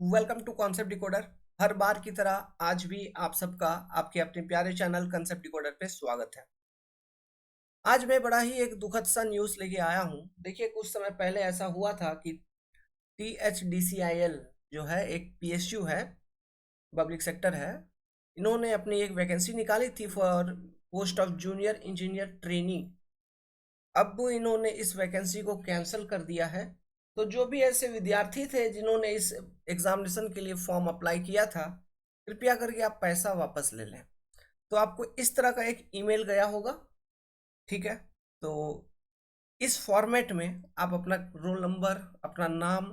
Welcome to Concept Decoder. हर बार की तरह आज भी आप सबका आपके अपने प्यारे चैनल कॉन्सेप्ट डिकोडर पे स्वागत है। आज मैं बड़ा ही एक दुखद सा न्यूज़ लेके आया हूँ। देखिए, कुछ समय पहले ऐसा हुआ था कि THDCIL जो है एक PSU है, पब्लिक सेक्टर है। इन्होंने अपनी एक वैकेंसी निकाली थी for post of junior engineer trainee. अब इन्होंने इस वैकेंसी को कैंसिल कर दिया है। तो जो भी ऐसे विद्यार्थी थे जिन्होंने इस एग्जामिनेशन के लिए फॉर्म अप्लाई किया था, कृपया करके आप पैसा वापस ले लें। तो आपको इस तरह का एक ईमेल गया होगा, ठीक है। तो इस फॉर्मेट में आप अपना रोल नंबर, अपना नाम,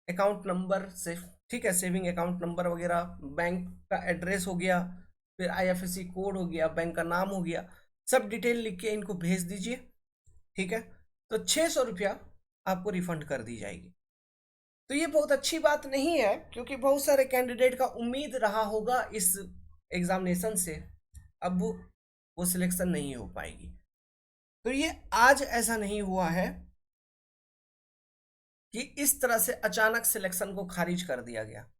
अकाउंट नंबर से, ठीक है, सेविंग अकाउंट नंबर वगैरह, बैंक का एड्रेस हो गया, फिर IFSC कोड हो गया, बैंक का नाम हो गया, सब डिटेल लिख के इनको भेज दीजिए, ठीक है। तो 600 रुपया आपको रिफंड कर दी जाएगी। तो ये बहुत अच्छी बात नहीं है, क्योंकि बहुत सारे कैंडिडेट का उम्मीद रहा होगा इस एग्जामिनेशन से, अब वो सिलेक्शन नहीं हो पाएगी। तो ये आज ऐसा नहीं हुआ है कि इस तरह से अचानक सिलेक्शन को खारिज कर दिया गया।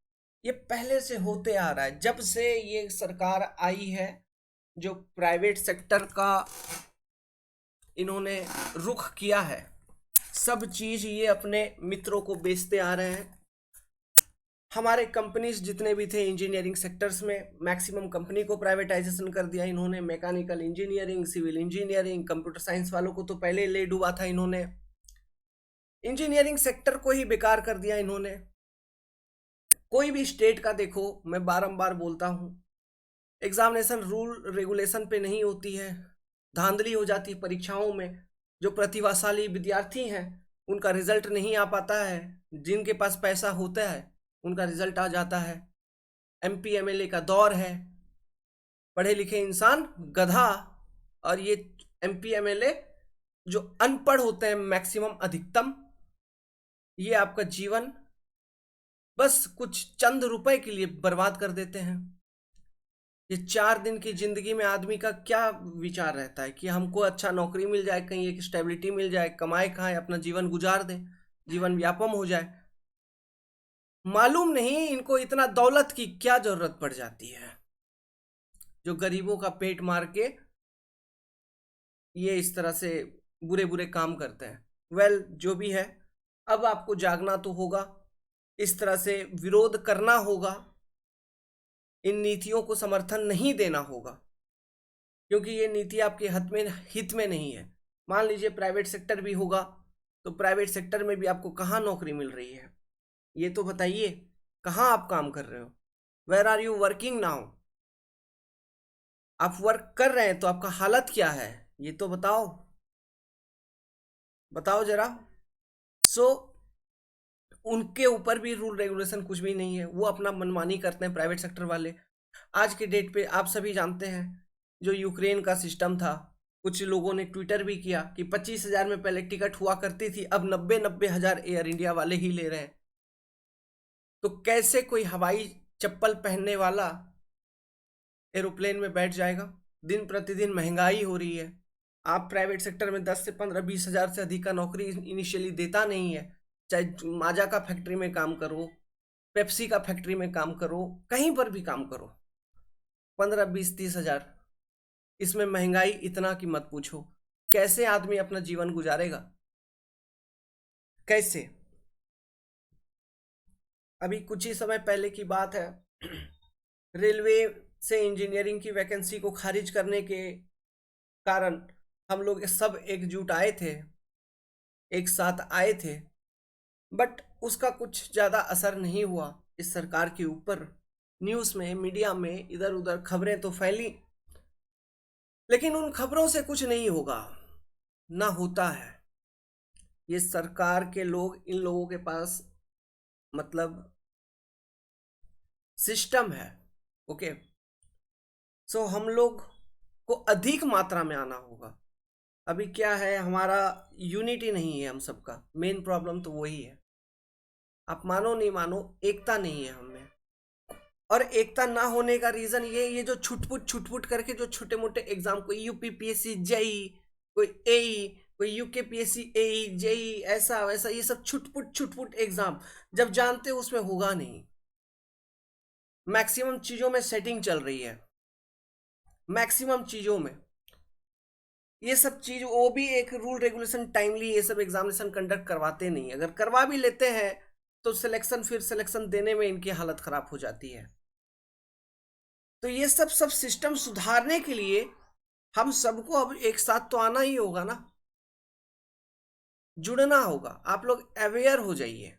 ये पहले से होते आ रहा है, जब से ये सरकार आई है। जो प्राइवेट सेक्टर का इन्होंने रुख किया है, सब चीज ये अपने मित्रों को बेचते आ रहे हैं। हमारे कंपनीज जितने भी थे इंजीनियरिंग सेक्टर्स में, मैक्सिमम कंपनी को प्राइवेटाइजेशन कर दिया इन्होंने। Mechanical engineering, civil engineering, computer science वालों को तो पहले ले डूबा था इन्होंने। इंजीनियरिंग सेक्टर को ही बेकार कर दिया इन्होंने। कोई भी स्टेट का देखो, मैं बारंबार बोलता हूँ, एग्जामिनेशन रूल रेगुलेशन पे नहीं होती है, धांधली हो जाती है परीक्षाओं में। जो प्रतिभाशाली विद्यार्थी हैं उनका रिजल्ट नहीं आ पाता है, जिनके पास पैसा होता है उनका रिजल्ट आ जाता है। MP MLA का दौर है, पढ़े लिखे इंसान गधा, और ये MP MLA जो अनपढ़ होते हैं मैक्सिमम, अधिकतम, ये आपका जीवन बस कुछ चंद रुपए के लिए बर्बाद कर देते हैं। ये 4 दिन की जिंदगी में आदमी का क्या विचार रहता है कि हमको अच्छा नौकरी मिल जाए, कहीं एक स्टेबिलिटी मिल जाए, कमाए खाए, अपना जीवन गुजार दें, जीवन व्यापम हो जाए। मालूम नहीं इनको इतना दौलत की क्या जरूरत पड़ जाती है, जो गरीबों का पेट मार के ये इस तरह से बुरे बुरे काम करते हैं। जो भी है, अब आपको जागना तो होगा, इस तरह से विरोध करना होगा, इन नीतियों को समर्थन नहीं देना होगा, क्योंकि ये नीति आपके हित में नहीं है। मान लीजिए प्राइवेट सेक्टर भी होगा, तो प्राइवेट सेक्टर में भी आपको कहाँ नौकरी मिल रही है, ये तो बताइए। कहाँ आप काम कर रहे हो? Where are you working now? आप वर्क कर रहे हैं तो आपका हालत क्या है, ये तो बताओ, बताओ जरा। सो उनके ऊपर भी रूल रेगुलेशन कुछ भी नहीं है, वो अपना मनमानी करते हैं प्राइवेट सेक्टर वाले। आज के डेट पे आप सभी जानते हैं, जो यूक्रेन का सिस्टम था, कुछ लोगों ने ट्विटर भी किया कि 25,000 में पहले टिकट हुआ करती थी, अब 90,000 एयर इंडिया वाले ही ले रहे हैं। तो कैसे कोई हवाई चप्पल पहनने वाला एरोप्लेन में बैठ जाएगा? दिन प्रतिदिन महंगाई हो रही है। आप प्राइवेट सेक्टर में 10 से 15 20 हजार से अधिक का नौकरी इनिशियली देता नहीं है। चाहे माजा का फैक्ट्री में काम करो, पेप्सी का फैक्ट्री में काम करो, कहीं पर भी काम करो, 15 20 30 हजार। इसमें महंगाई इतना कि मत पूछो। कैसे आदमी अपना जीवन गुजारेगा, कैसे? अभी कुछ ही समय पहले की बात है, रेलवे से इंजीनियरिंग की वैकेंसी को खारिज करने के कारण हम लोग सब एकजुट आए थे, एक साथ आए थे। बट उसका कुछ ज़्यादा असर नहीं हुआ इस सरकार के ऊपर। न्यूज़ में, मीडिया में इधर उधर खबरें तो फैली, लेकिन उन खबरों से कुछ नहीं होगा, ना होता है। ये सरकार के लोग, इन लोगों के पास मतलब सिस्टम है, ओके। सो हम लोग को अधिक मात्रा में आना होगा। अभी क्या है, हमारा यूनिटी नहीं है हम सबका, मेन प्रॉब्लम तो वही है। आप मानो नहीं मानो, एकता नहीं है हमें। और एकता ना होने का रीजन ये जो छुटपुट छुटपुट करके जो छोटे मोटे एग्जाम, कोई UPPSC, JEE, कोई AE, कोई यूकेपीएससी, एई, जेई, ऐसा वैसा, ये सब छुटपुट एग्जाम जब जानते हो उसमें होगा नहीं। मैक्सिमम चीजों में सेटिंग चल रही है, मैक्सिमम चीजों में ये सब चीज, वो भी एक रूल रेगुलेशन टाइमली ये सब एग्जामिनेशन कंडक्ट करवाते नहीं। अगर करवा भी लेते हैं तो सिलेक्शन, फिर सिलेक्शन देने में इनकी हालत खराब हो जाती है। तो ये सब सिस्टम सुधारने के लिए हम सबको अब एक साथ तो आना ही होगा ना, जुड़ना होगा। आप लोग अवेयर हो जाइए,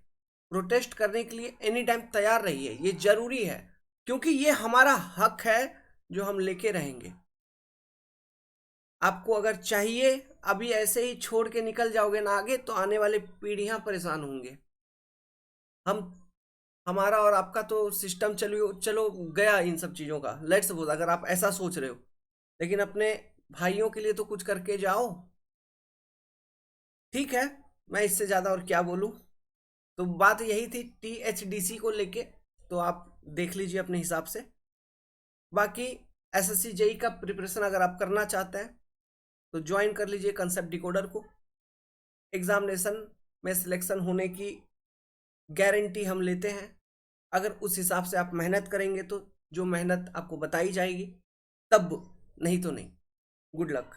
प्रोटेस्ट करने के लिए एनी टाइम तैयार रहिए, ये जरूरी है, क्योंकि ये हमारा हक है जो हम लेके रहेंगे। आपको अगर चाहिए, अभी ऐसे ही छोड़ के निकल जाओगे ना आगे, तो आने वाले पीढ़ियां परेशान होंगे। हम हमारा और आपका तो सिस्टम चलो चलो गया इन सब चीजों का, लेट्स सपोज अगर आप ऐसा सोच रहे हो, लेकिन अपने भाइयों के लिए तो कुछ करके जाओ। ठीक है, मैं इससे ज्यादा और क्या बोलूं। तो बात यही थी टीएचडीसी को लेके, तो आप देख लीजिए अपने हिसाब से। बाकी एसएससी जेई का प्रिपरेशन अगर आप करना चाहते हैं तो ज्वाइन कर लीजिए कंसेप्ट डिकोडर को। एग्जामिनेशन में सिलेक्शन होने की गारंटी हम लेते हैं, अगर उस हिसाब से आप मेहनत करेंगे तो जो मेहनत आपको बताई जाएगी तब, नहीं तो नहीं। Good luck.